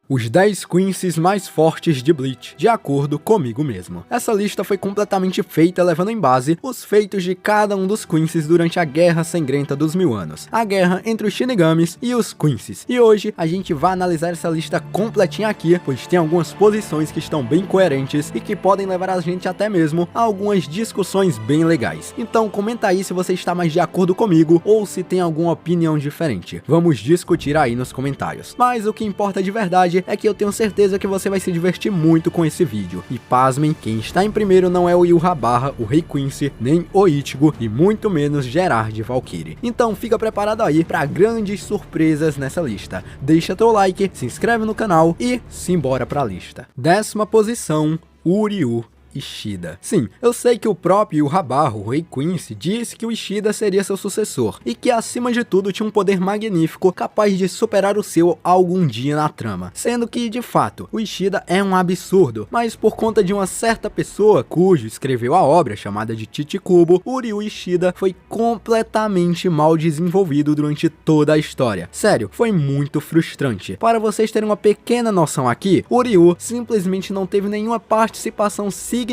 Os 10 Quincy's mais fortes de Bleach, de acordo comigo mesmo. Essa lista foi completamente feita levando em base os feitos de cada um dos Quincy's durante a Guerra Sangrenta dos 1000 anos, a guerra entre os Shinigamis e os Quincy's. E hoje a gente vai analisar essa lista completinha aqui, pois tem algumas posições que estão bem coerentes e que podem levar a gente até mesmo a algumas discussões bem legais. Então comenta aí se você está mais de acordo comigo ou se tem alguma opinião diferente. Vamos discutir aí nos comentários. Mas o que importa de verdade é que eu tenho certeza que você vai se divertir muito com esse vídeo. E pasmem, quem está em primeiro não é o Yhwach, o Rei Quincy, nem o Ichigo e muito menos Gerard Valkyrie. Então fica preparado aí para grandes surpresas nessa lista. Deixa teu like, se inscreve no canal e simbora pra lista. 10ª posição, Uryu Ishida. Sim, eu sei que o próprio Yhwach, o Rei Quincy, disse que o Ishida seria seu sucessor e que acima de tudo tinha um poder magnífico capaz de superar o seu algum dia na trama, sendo que de fato o Ishida é um absurdo, mas por conta de uma certa pessoa cujo escreveu a obra chamada de Chichikubo, Uryu Ishida foi completamente mal desenvolvido durante toda a história. Sério, foi muito frustrante. Para vocês terem uma pequena noção aqui, Uryu simplesmente não teve nenhuma participação significativa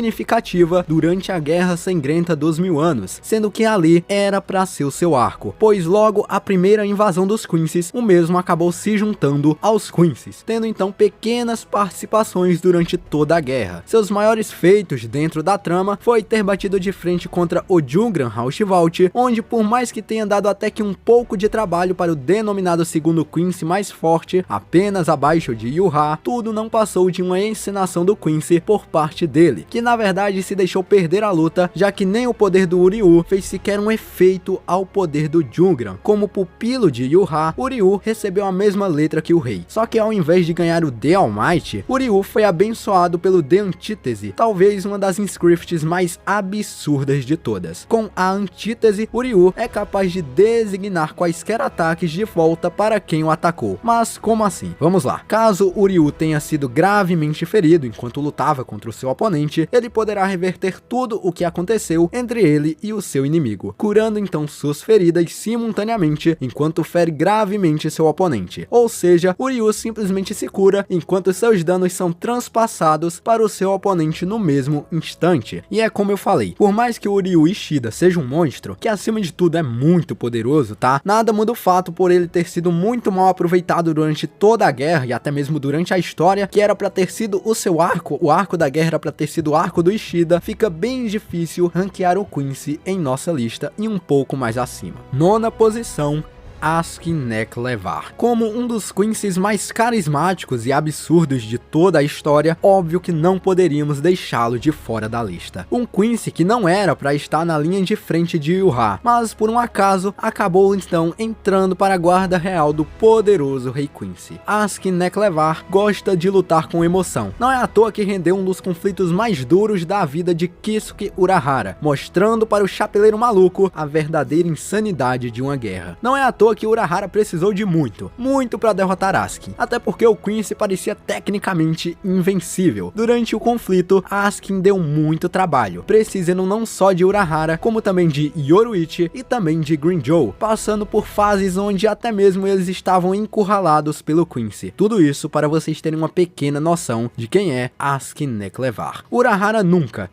durante a Guerra Sangrenta dos 1000 anos, sendo que ali era para ser o seu arco, pois logo a primeira invasão dos Quincy's, o mesmo acabou se juntando aos Quincy's, tendo então pequenas participações durante toda a guerra. Seus maiores feitos dentro da trama foi ter batido de frente contra o Jungran Haushiwalt, onde por mais que tenha dado até que um pouco de trabalho para o denominado segundo Quincy mais forte, apenas abaixo de Yhwach, tudo não passou de uma encenação do Quincy por parte dele, que na verdade se deixou perder a luta, já que nem o poder do Uryu fez sequer um efeito ao poder do Jungran. Como pupilo de Yhwach, Uryu recebeu a mesma letra que o rei, só que ao invés de ganhar o The All Might, Uryu foi abençoado pelo The Antítese, talvez uma das inscripts mais absurdas de todas. Com a Antítese, Uryu é capaz de designar quaisquer ataques de volta para quem o atacou. Mas como assim? Vamos lá. Caso Uryu tenha sido gravemente ferido enquanto lutava contra o seu oponente, ele poderá reverter tudo o que aconteceu entre ele e o seu inimigo, curando então suas feridas simultaneamente enquanto fere gravemente seu oponente. Ou seja, Uryu simplesmente se cura enquanto seus danos são transpassados para o seu oponente no mesmo instante. E é como eu falei, por mais que o Uryu Ishida seja um monstro, que acima de tudo é muito poderoso, tá? Nada muda o fato por ele ter sido muito mal aproveitado durante toda a guerra e até mesmo durante a história, que era para ter sido o seu arco, o arco da guerra era para ter sido o arco do Ishida. Fica bem difícil ranquear o Quincy em nossa lista e um pouco mais acima. 9ª posição, Asuka Neklevar. Como um dos Quincy's mais carismáticos e absurdos de toda a história, óbvio que não poderíamos deixá-lo de fora da lista. Um Quincy que não era para estar na linha de frente de Yhwach, mas por um acaso acabou então entrando para a guarda real do poderoso Rei Quincy. Asuka Neklevar gosta de lutar com emoção. Não é à toa que rendeu um dos conflitos mais duros da vida de Kisuke Urahara, mostrando para o chapeleiro maluco a verdadeira insanidade de uma guerra. Não é à toa que Urahara precisou de muito para derrotar Asuka, até porque o Quincy parecia tecnicamente invencível. Durante o conflito, Asuka deu muito trabalho, precisando não só de Urahara, como também de Yoruichi e também de Grimmjow, passando por fases onde até mesmo eles estavam encurralados pelo Quincy. Tudo isso para vocês terem uma pequena noção de quem é Asuka Neklevar. Urahara nunca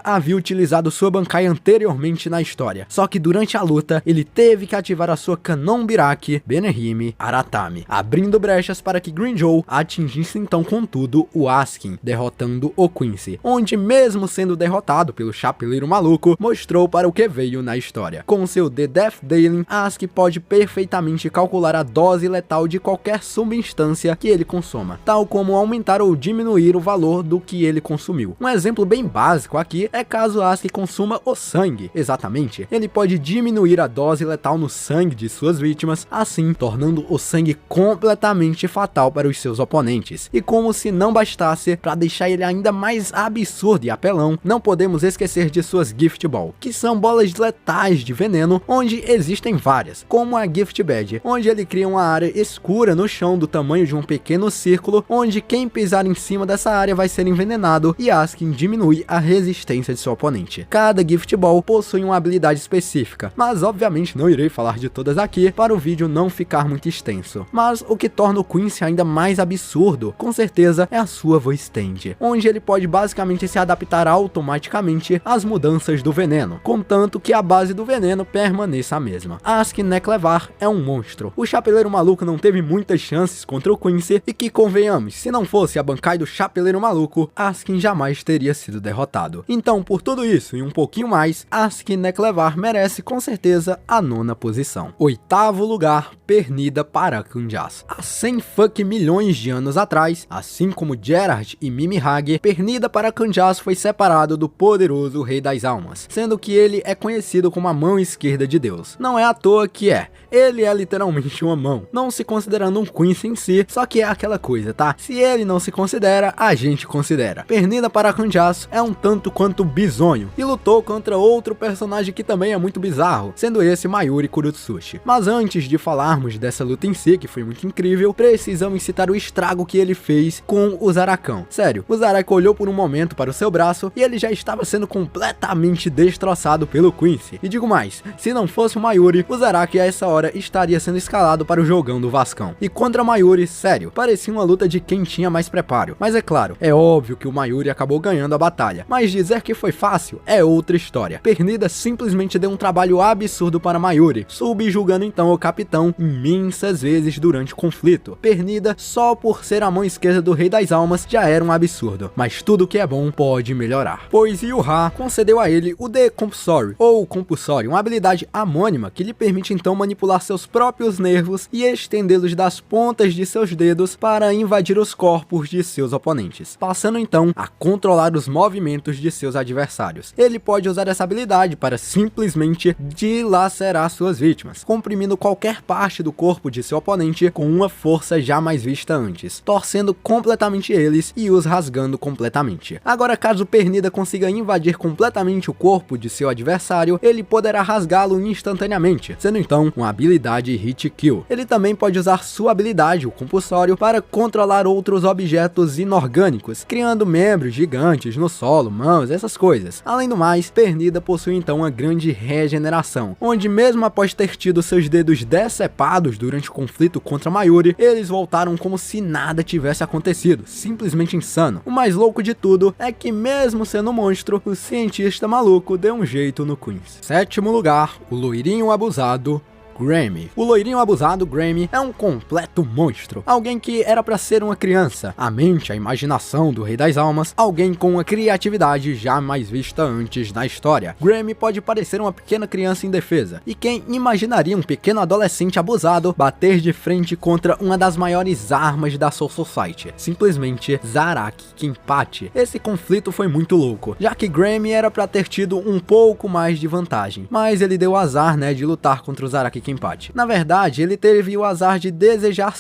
havia utilizado sua Bankai anteriormente na história, só que durante a luta ele teve que ativar a sua Kanon Biraki Benehime Aratami, abrindo brechas para que Grimmjow atingisse então contudo o Asuka, derrotando o Quincy, onde mesmo sendo derrotado pelo chapeleiro maluco, mostrou para o que veio na história. Com seu The Death Dealing, Asuka pode perfeitamente calcular a dose letal de qualquer substância que ele consuma, tal como aumentar ou diminuir o valor do que ele consumiu. Um exemplo bem básico aqui é caso Asuka consuma o sangue. Exatamente, ele pode diminuir a dose letal no sangue de suas vítimas, assim tornando o sangue completamente fatal para os seus oponentes. E como se não bastasse, para deixar ele ainda mais absurdo e apelão, não podemos esquecer de suas Gift Ball, que são bolas letais de veneno, onde existem várias, como a Gift Bad, onde ele cria uma área escura no chão do tamanho de um pequeno círculo, onde quem pisar em cima dessa área vai ser envenenado e Asuka diminui a resistência de seu oponente. Cada Gift Ball possui uma habilidade específica, mas obviamente não irei falar de todas aqui, para o vídeo não ficar muito extenso. Mas o que torna o Quincy ainda mais absurdo, com certeza, é a sua voice stand, onde ele pode basicamente se adaptar automaticamente às mudanças do veneno, contanto que a base do veneno permaneça a mesma. Askin Neklevar é um monstro. O Chapeleiro Maluco não teve muitas chances contra o Quincy, e que, convenhamos, se não fosse a Bankai do Chapeleiro Maluco, Askin jamais teria sido derrotado. Então, por tudo isso e um pouquinho mais, Askin Neklevar merece com certeza a 9ª posição. 8º lugar, Pernida Parakanjas. Há 100 milhões de anos atrás, assim como Gerard e Mimi-Hage, Pernida Parakanjas foi separado do poderoso Rei das Almas, sendo que ele é conhecido como a mão esquerda de Deus. Não é à toa que ele é literalmente uma mão, não se considerando um Quincy em si, só que é aquela coisa, tá? Se ele não se considera, a gente considera. Pernida Parakanjas é um tanto quanto bizonho, e lutou contra outro personagem que também é muito bizarro, sendo esse Mayuri Kurotsushi. Mas antes de falarmos dessa luta em si, que foi muito incrível, precisamos citar o estrago que ele fez com o Zarakão. Sério, o Zaraki olhou por um momento para o seu braço e ele já estava sendo completamente destroçado pelo Quincy. E digo mais, se não fosse o Mayuri, o Zaraki a essa hora estaria sendo escalado para o jogão do Vascão. E contra Mayuri, sério, parecia uma luta de quem tinha mais preparo. Mas é claro, é óbvio que o Mayuri acabou ganhando a batalha, mas dizer que foi fácil é outra história. Pernida simplesmente deu um trabalho absurdo para Mayuri, subjugando então o capitão imensas vezes durante o conflito. Pernida, só por ser a mão esquerda do Rei das Almas, já era um absurdo, mas tudo que é bom pode melhorar, pois Yuha concedeu a ele o The Compulsory, ou Compulsory, uma habilidade amônima que lhe permite então manipular seus próprios nervos e estendê-los das pontas de seus dedos para invadir os corpos de seus oponentes, passando então a controlar os movimentos de seus adversários. Ele pode usar essa habilidade para simplesmente dilacerar suas vítimas, comprimindo qualquer parte do corpo de seu oponente com uma força jamais vista antes, torcendo completamente eles e os rasgando completamente. Agora, caso Pernida consiga invadir completamente o corpo de seu adversário, ele poderá rasgá-lo instantaneamente, sendo então uma habilidade hit kill. Ele também pode usar sua habilidade, o compulsório, para controlar outros objetos inorgânicos, criando membros gigantes no solo, mãos, essas coisas. Além do mais, Pernida possui então uma grande regeneração, onde mesmo após ter tido seus dedos decepados durante o conflito contra Mayuri, eles voltaram como se nada tivesse acontecido, simplesmente insano. O mais louco de tudo é que mesmo sendo um monstro, o cientista maluco deu um jeito no Quincy. 7º lugar, o loirinho abusado, Grammy. O loirinho abusado Grammy é um completo monstro, alguém que era pra ser uma criança, a mente, a imaginação do Rei das Almas, alguém com uma criatividade jamais vista antes na história. Grammy pode parecer uma pequena criança indefesa, e quem imaginaria um pequeno adolescente abusado bater de frente contra uma das maiores armas da Soul Society, simplesmente Zaraki Kenpachi. Esse conflito foi muito louco, já que Grammy era pra ter tido um pouco mais de vantagem, mas ele deu azar, de lutar contra o Zaraki Kenpachi. Na verdade, ele teve o azar de desejar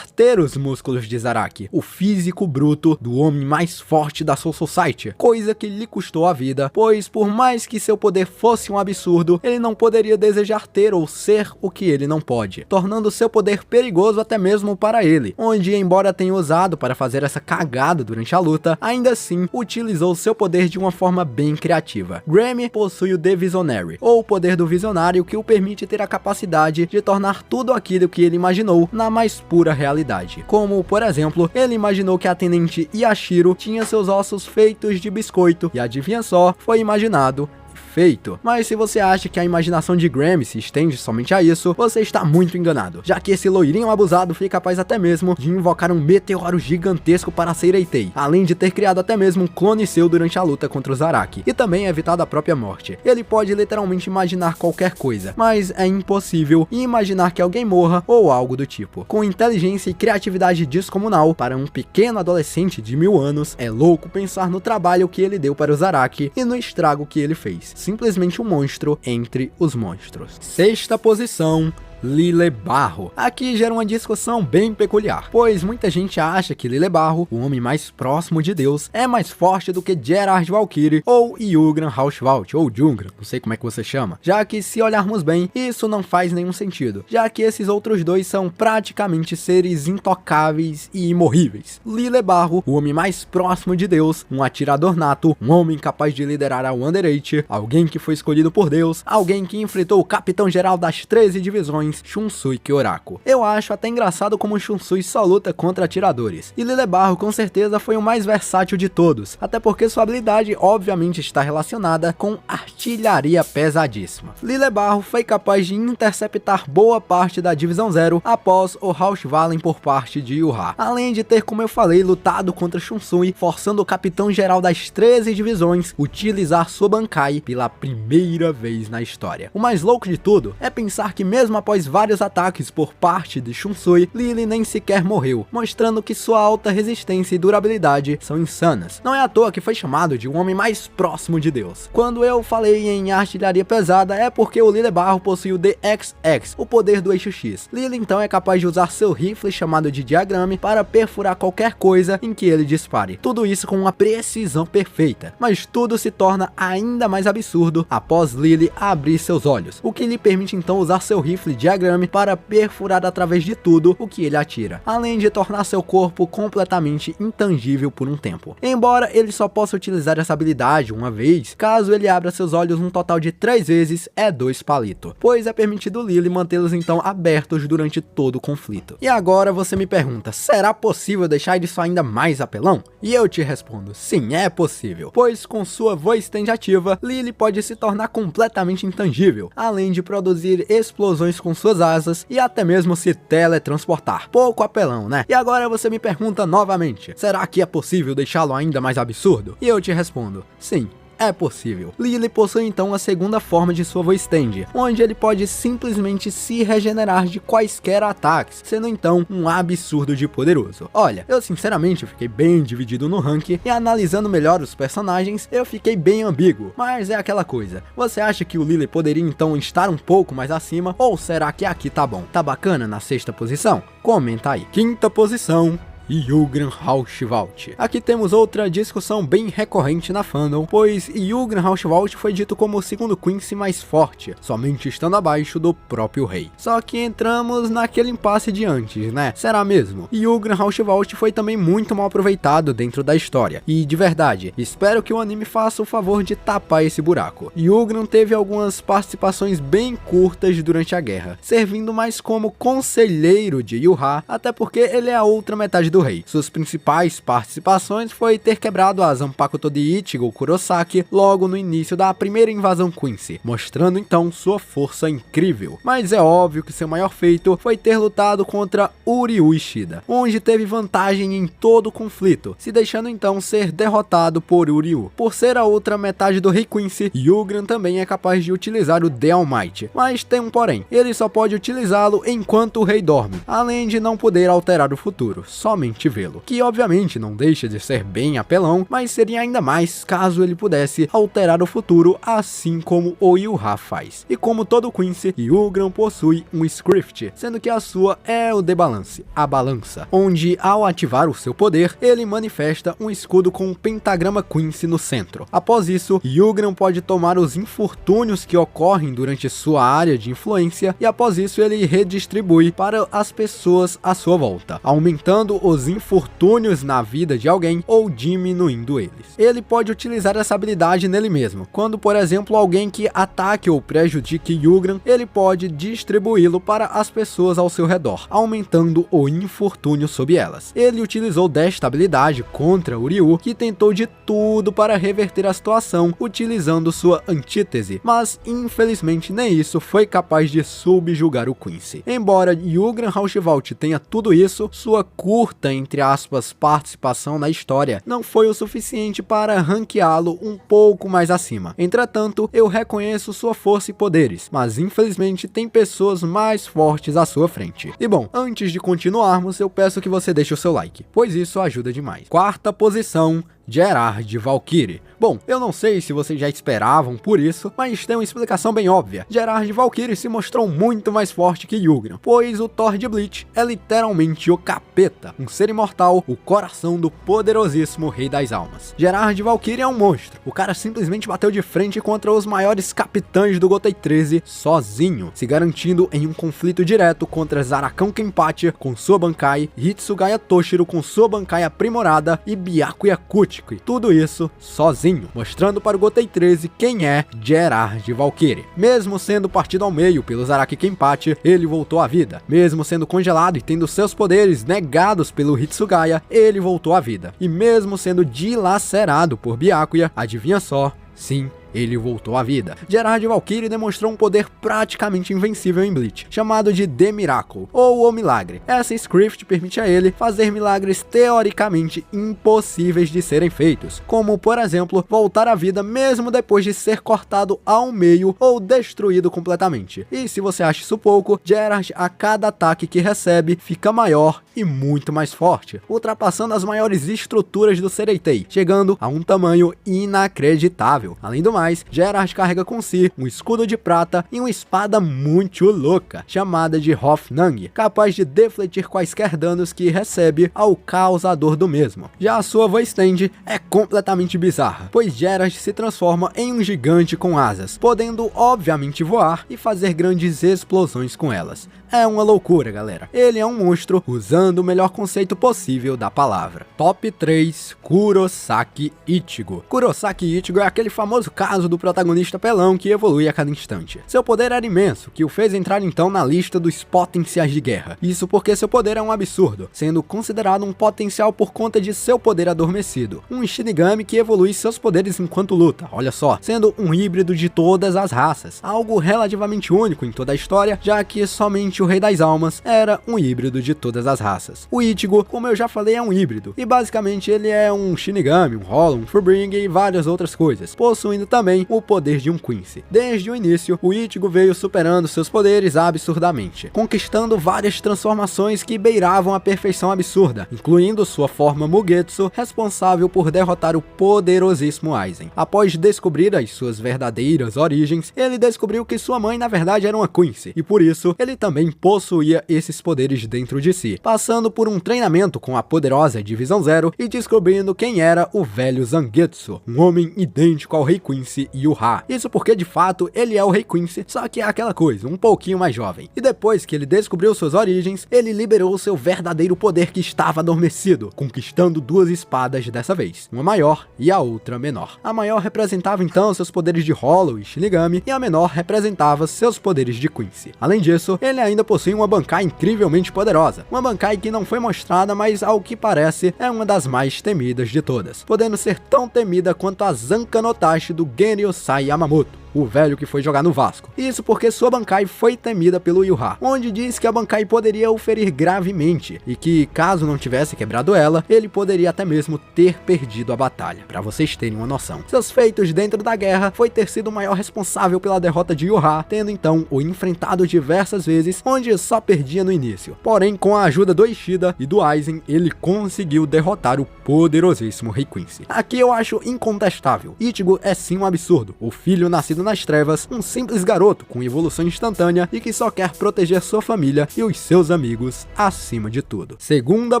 ter os músculos de Zaraki, o físico bruto do homem mais forte da Soul Society, coisa que lhe custou a vida, pois por mais que seu poder fosse um absurdo, ele não poderia desejar ter ou ser o que ele não pode, tornando seu poder perigoso até mesmo para ele, onde, embora tenha usado para fazer essa cagada durante a luta, ainda assim utilizou seu poder de uma forma bem criativa. Grammy possui o The Visionary, ou o poder do visionário, que o permite ter a capacidade de tornar tudo aquilo que ele imaginou na mais pura realidade. Como, por exemplo, ele imaginou que a tenente Yashiro tinha seus ossos feitos de biscoito, e adivinha só, foi imaginado feito. Mas se você acha que a imaginação de Grammy se estende somente a isso, você está muito enganado, já que esse loirinho abusado foi capaz até mesmo de invocar um meteoro gigantesco para Seireitei, além de ter criado até mesmo um clone seu durante a luta contra o Zaraki, e também evitado a própria morte. Ele pode literalmente imaginar qualquer coisa, mas é impossível imaginar que alguém morra ou algo do tipo. Com inteligência e criatividade descomunal, para um pequeno adolescente de 1000 anos, é louco pensar no trabalho que ele deu para o Zaraki e no estrago que ele fez. Simplesmente um monstro entre os monstros. 6ª posição, Lillebarro. Aqui gera uma discussão bem peculiar, pois muita gente acha que Lillebarro, o homem mais próximo de Deus, é mais forte do que Gerard Valkyrie ou Jugran Hauswald, ou Jungran, não sei como é que você chama, já que se olharmos bem, isso não faz nenhum sentido, já que esses outros dois são praticamente seres intocáveis e imorríveis. Lillebarro, o homem mais próximo de Deus, um atirador nato, um homem capaz de liderar a Underate, alguém que foi escolhido por Deus, alguém que enfrentou o capitão-geral das 13 divisões, Shunsui Kyoraku. Eu acho até engraçado como Shunsui só luta contra atiradores, e Lillebarro com certeza foi o mais versátil de todos, até porque sua habilidade obviamente está relacionada com artilharia pesadíssima. Lillebarro foi capaz de interceptar boa parte da Divisão Zero após o Hausvallen por parte de Yuha, além de ter, como eu falei, lutado contra Shunsui, forçando o capitão-geral das 13 divisões utilizar sua Bankai pela primeira vez na história. O mais louco de tudo é pensar que mesmo após vários ataques por parte de Shunsui, Lily nem sequer morreu, mostrando que sua alta resistência e durabilidade são insanas. Não é à toa que foi chamado de um homem mais próximo de Deus. Quando eu falei em artilharia pesada é porque o Lillebarro possui o DXX, o poder do eixo X. Lily então é capaz de usar seu rifle chamado de Diagrame para perfurar qualquer coisa em que ele dispare. Tudo isso com uma precisão perfeita, mas tudo se torna ainda mais absurdo após Lily abrir seus olhos, o que lhe permite então usar seu rifle Diagrame para perfurar através de tudo o que ele atira, além de tornar seu corpo completamente intangível por um tempo. Embora ele só possa utilizar essa habilidade uma vez, caso ele abra seus olhos um total de 3 vezes, é 2 palito, pois é permitido Lily mantê-los então abertos durante todo o conflito. E agora você me pergunta, será possível deixar isso ainda mais apelão? E eu te respondo, sim, é possível, pois com sua voice stand ativa, Lily pode se tornar completamente intangível, além de produzir explosões com suas asas e até mesmo se teletransportar. Pouco apelão, né? E agora você me pergunta novamente, será que é possível deixá-lo ainda mais absurdo? E eu te respondo, sim. É possível. Lily possui então a segunda forma de sua voice stand, onde ele pode simplesmente se regenerar de quaisquer ataques, sendo então um absurdo de poderoso. Olha, eu sinceramente fiquei bem dividido no rank e analisando melhor os personagens, eu fiquei bem ambíguo, mas é aquela coisa, você acha que o Lily poderia então estar um pouco mais acima, ou será que aqui tá bom? Tá bacana na 6ª posição? Comenta aí. 5ª posição, Jugran Hauswald. Aqui temos outra discussão bem recorrente na fandom, pois Jugran Hauswald foi dito como o segundo Quincy mais forte, somente estando abaixo do próprio rei. Só que entramos naquele impasse de antes, né? Será mesmo? Jugran Hauswald foi também muito mal aproveitado dentro da história, e de verdade, espero que o anime faça o favor de tapar esse buraco. Jugran teve algumas participações bem curtas durante a guerra, servindo mais como conselheiro de Yuha, até porque ele é a outra metade do rei. Suas principais participações foi ter quebrado a Zanpakuto de Ichigo Kurosaki logo no início da primeira invasão Quincy, mostrando então sua força incrível. Mas é óbvio que seu maior feito foi ter lutado contra Uryu Ishida, onde teve vantagem em todo o conflito, se deixando então ser derrotado por Uryu. Por ser a outra metade do rei Quincy, Jugran também é capaz de utilizar o The All Might, mas tem um porém, ele só pode utilizá-lo enquanto o rei dorme, além de não poder alterar o futuro, somente vê-lo, que obviamente não deixa de ser bem apelão, mas seria ainda mais caso ele pudesse alterar o futuro assim como o Yuha faz. E como todo Quincy, Jugran possui um script, sendo que a sua é o The Balance, a balança, onde ao ativar o seu poder, ele manifesta um escudo com um pentagrama Quincy no centro. Após isso, Jugran pode tomar os infortúnios que ocorrem durante sua área de influência e após isso ele redistribui para as pessoas à sua volta, aumentando os infortúnios na vida de alguém ou diminuindo eles. Ele pode utilizar essa habilidade nele mesmo. Quando, por exemplo, alguém que ataque ou prejudique Jugran, ele pode distribuí-lo para as pessoas ao seu redor, aumentando o infortúnio sobre elas. Ele utilizou desta habilidade contra Uryu, que tentou de tudo para reverter a situação, utilizando sua antítese, mas infelizmente nem isso foi capaz de subjugar o Quincy. Embora Jugran Hauswald tenha tudo isso, sua curta, entre aspas, participação na história não foi o suficiente para ranqueá-lo um pouco mais acima. Entretanto, eu reconheço sua força e poderes, mas infelizmente tem pessoas mais fortes à sua frente. E bom, antes de continuarmos, eu peço que você deixe o seu like, pois isso ajuda demais. 4ª posição, Gerard Valkyrie. Bom, eu não sei se vocês já esperavam por isso, mas tem uma explicação bem óbvia. Gerard Valkyrie se mostrou muito mais forte que Yugdrasil, pois o Thor de Bleach é literalmente o capeta, um ser imortal, o coração do poderosíssimo Rei das Almas. Gerard Valkyrie é um monstro, o cara simplesmente bateu de frente contra os maiores capitães do Gotei 13 sozinho, se garantindo em um conflito direto contra Zarakão Kenpachi com sua Bankai, Hitsugaya Toshiro com sua Bankai aprimorada e Byakuya Kuchiki, tudo isso sozinho, mostrando para o Gotei 13 quem é Gerard Valkyrie. Mesmo sendo partido ao meio pelo Zaraki Kenpachi, ele voltou à vida. Mesmo sendo congelado e tendo seus poderes negados pelo Hitsugaya, ele voltou à vida. E mesmo sendo dilacerado por Byakuya, adivinha só, sim, ele voltou à vida. Gerard Valkyrie demonstrou um poder praticamente invencível em Bleach, chamado de The Miracle, ou o Milagre. Essa script permite a ele fazer milagres teoricamente impossíveis de serem feitos, como, por exemplo, voltar à vida mesmo depois de ser cortado ao meio ou destruído completamente. E se você acha isso pouco, Gerard, a cada ataque que recebe, fica maior e muito mais forte, ultrapassando as maiores estruturas do Sereitei, chegando a um tamanho inacreditável. Além do mais, Gerard carrega com si um escudo de prata e uma espada muito louca, chamada de Hofnang, capaz de defletir quaisquer danos que recebe ao causador do mesmo. Já a sua voice stand é completamente bizarra, pois Gerard se transforma em um gigante com asas, podendo obviamente voar e fazer grandes explosões com elas. É uma loucura, galera. Ele é um monstro usando o melhor conceito possível da palavra. Top 3, Kurosaki Ichigo. Kurosaki Ichigo é aquele famoso caso do protagonista pelão que evolui a cada instante. Seu poder era imenso, que o fez entrar então na lista dos potenciais de guerra. Isso porque seu poder é um absurdo, sendo considerado um potencial por conta de seu poder adormecido. Um Shinigami que evolui seus poderes enquanto luta, olha só, sendo um híbrido de todas as raças. Algo relativamente único em toda a história, já que somente o Rei das Almas era um híbrido de todas as raças. O Ichigo, como eu já falei, é um híbrido, e basicamente ele é um Shinigami, um Hollow, um Fullbring e várias outras coisas, possuindo também o poder de um Quincy. Desde o início, o Ichigo veio superando seus poderes absurdamente, conquistando várias transformações que beiravam a perfeição absurda, incluindo sua forma Mugetsu, responsável por derrotar o poderosíssimo Aizen. Após descobrir as suas verdadeiras origens, ele descobriu que sua mãe na verdade era uma Quincy, e por isso ele também possuía esses poderes dentro de si, passando por um treinamento com a poderosa Divisão Zero e descobrindo quem era o velho Zangetsu, um homem idêntico ao Rei Quincy e o Ha. Isso porque de fato ele é o Rei Quincy, só que é aquela coisa, um pouquinho mais jovem. E depois que ele descobriu suas origens, ele liberou seu verdadeiro poder que estava adormecido, conquistando duas espadas dessa vez, uma maior e a outra menor. A maior representava então seus poderes de Hollow e Shinigami, e a menor representava seus poderes de Quincy. Além disso, ele ainda possui uma Bankai incrivelmente poderosa, uma Bankai que não foi mostrada, mas ao que parece é uma das mais temidas de todas, podendo ser tão temida quanto a Zanka no Tachi do Genryusai Yamamoto, o velho que foi jogar no Vasco. Isso porque sua Bankai foi temida pelo Yuha, onde diz que a Bankai poderia o ferir gravemente, e que caso não tivesse quebrado ela, ele poderia até mesmo ter perdido a batalha, pra vocês terem uma noção. Seus feitos dentro da guerra foi ter sido o maior responsável pela derrota de Yuha, tendo então o enfrentado diversas vezes, onde só perdia no início. Porém, com a ajuda do Ishida e do Aizen, ele conseguiu derrotar o poderosíssimo Rei Quincy. Aqui eu acho incontestável, Ichigo é sim um absurdo, o filho nascido nas trevas, um simples garoto com evolução instantânea e que só quer proteger sua família e os seus amigos acima de tudo. Segunda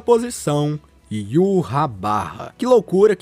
posição, Yhwach. Que loucura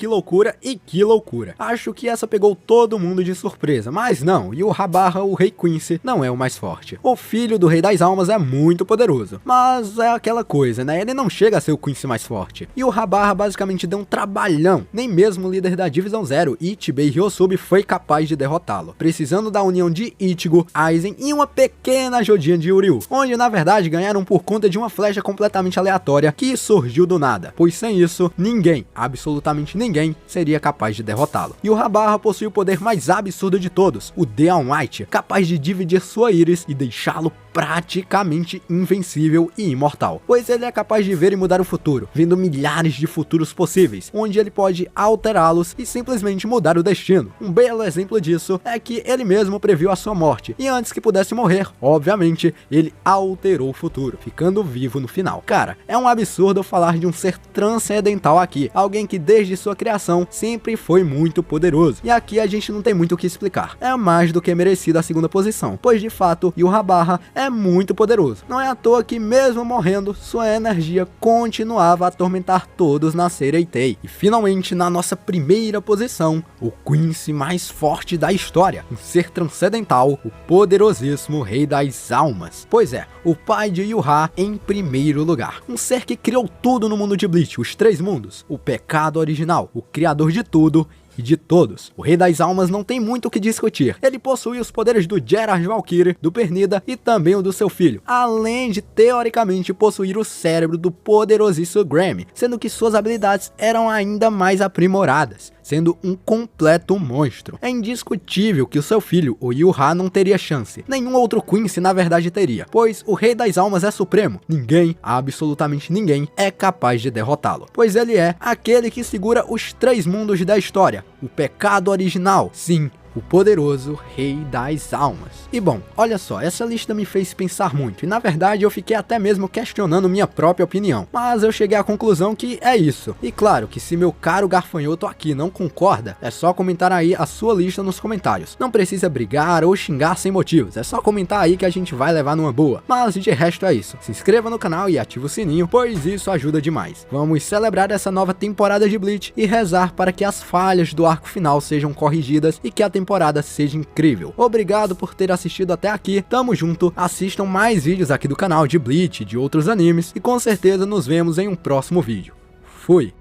e que loucura. Acho que essa pegou todo mundo de surpresa, mas não, Yhwach, o Rei Quincy, não é o mais forte. O filho do Rei das Almas é muito poderoso, mas é aquela coisa, né? Ele não chega a ser o Quincy mais forte. Yhwach basicamente deu um trabalhão. Nem mesmo o líder da Divisão Zero, Ichibei Ryosubi, foi capaz de derrotá-lo, precisando da união de Ichigo, Aizen e uma pequena ajudinha de Uryu, onde na verdade ganharam por conta de uma flecha completamente aleatória que surgiu do nada, pois sem isso, ninguém, absolutamente ninguém, seria capaz de derrotá-lo. E o Yhwach possui o poder mais absurdo de todos, o The All Might, capaz de dividir sua íris e deixá-lo praticamente invencível e imortal, pois ele é capaz de ver e mudar o futuro, vendo milhares de futuros possíveis, onde ele pode alterá-los e simplesmente mudar o destino. Um belo exemplo disso é que ele mesmo previu a sua morte, e antes que pudesse morrer, obviamente, ele alterou o futuro, ficando vivo no final. Cara, é um absurdo falar de um ser transformado transcendental aqui, alguém que desde sua criação sempre foi muito poderoso. E aqui a gente não tem muito o que explicar, é mais do que merecido a segunda posição, pois de fato Yhwach é muito poderoso. Não é à toa que mesmo morrendo, sua energia continuava a atormentar todos na Sereitei. E finalmente na nossa primeira posição, o Quincy mais forte da história, um ser transcendental, o poderosíssimo Rei das Almas. Pois é, o pai de Yhwach em primeiro lugar, um ser que criou tudo no mundo de Bleach, os 3 mundos, o pecado original, o criador de tudo e de todos. O Rei das Almas não tem muito o que discutir, ele possui os poderes do Gerard Valkyrie, do Pernida e também o do seu filho, além de teoricamente possuir o cérebro do poderosíssimo Grammy, sendo que suas habilidades eram ainda mais aprimoradas, sendo um completo monstro. É indiscutível que o seu filho, o Yhwach, não teria chance. Nenhum outro Quincy na verdade teria, pois o Rei das Almas é supremo. Ninguém, absolutamente ninguém, é capaz de derrotá-lo, pois ele é aquele que segura os 3 mundos da história, o pecado original, sim, o poderoso Rei das Almas. E bom, olha só, essa lista me fez pensar muito, e na verdade eu fiquei até mesmo questionando minha própria opinião, mas eu cheguei à conclusão que é isso. E claro que se meu caro Garfanhoto aqui não concorda, é só comentar aí a sua lista nos comentários. Não precisa brigar ou xingar sem motivos, é só comentar aí que a gente vai levar numa boa. Mas de resto é isso, se inscreva no canal e ative o sininho, pois isso ajuda demais. Vamos celebrar essa nova temporada de Bleach e rezar para que as falhas do arco final sejam corrigidas e que a temporada seja incrível. Obrigado por ter assistido até aqui, tamo junto, assistam mais vídeos aqui do canal de Bleach e de outros animes e com certeza nos vemos em um próximo vídeo. Fui!